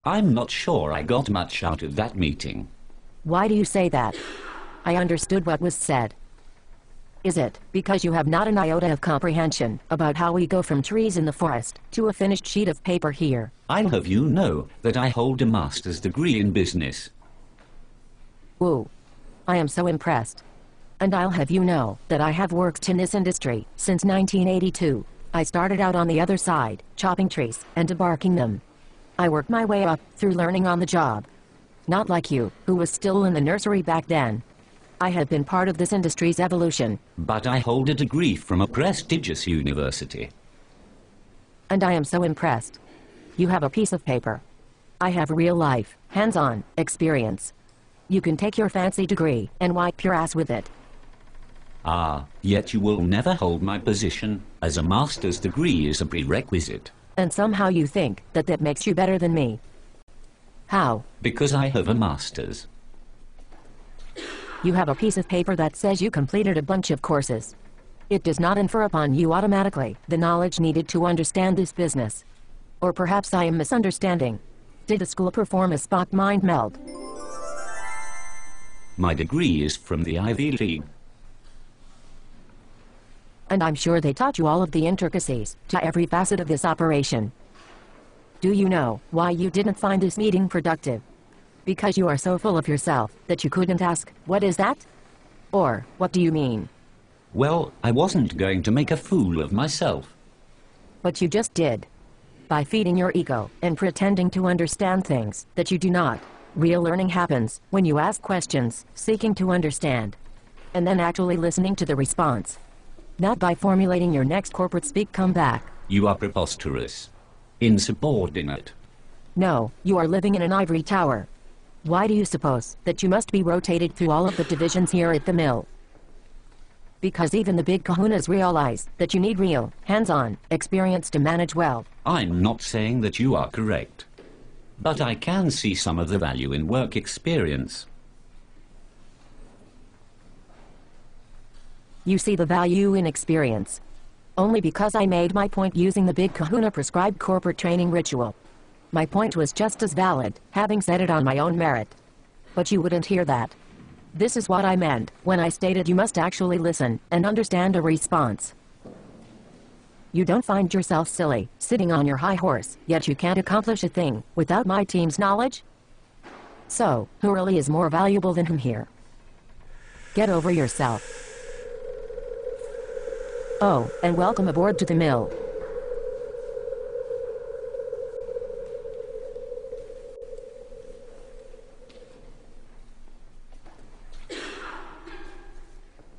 I'm not sure I got much out of that meeting. Why do you say that? I understood what was said. Is it because you have not an iota of comprehension about how we go from trees in the forest to a finished sheet of paper here? I'll have you know that I hold a master's degree in business. Woo. I am so impressed. And I'll have you know that I have worked in this industry since 1982. I started out on the other side, chopping trees and debarking them. I worked my way up through learning on the job. Not like you, who was still in the nursery back then. I have been part of this industry's evolution. But I hold a degree from a prestigious university. And I am so impressed. You have a piece of paper. I have real life, hands-on experience. You can take your fancy degree and wipe your ass with it. Ah, yet you will never hold my position, as a master's degree is a prerequisite. And somehow you think that that makes you better than me. How? Because I have a master's. You have a piece of paper that says you completed a bunch of courses. It does not infer upon you automatically the knowledge needed to understand this business. Or perhaps I am misunderstanding. Did the school perform a Spock mind meld? My degree is from the Ivy League. And I'm sure they taught you all of the intricacies to every facet of this operation. Do you know why you didn't find this meeting productive? Because you are so full of yourself that you couldn't ask, "What is that?" Or, "What do you mean?" Well, I wasn't going to make a fool of myself. But you just did. By feeding your ego and pretending to understand things that you do not. Real learning happens when you ask questions, seeking to understand. And then actually listening to the response. Not by formulating your next corporate speak comeback. You are preposterous. Insubordinate. No, you are living in an ivory tower. Why do you suppose that you must be rotated through all of the divisions here at the mill? Because even the big kahunas realize that you need real, hands-on experience to manage well. I'm not saying that you are correct. But I can see some of the value in work experience. You see the value in experience. Only because I made my point using the big kahuna prescribed corporate training ritual. My point was just as valid, having said it on my own merit. But you wouldn't hear that. This is what I meant when I stated you must actually listen and understand a response. You don't find yourself silly, sitting on your high horse, yet you can't accomplish a thing without my team's knowledge? So, who really is more valuable than whom here? Get over yourself. Oh, and welcome aboard to the mill.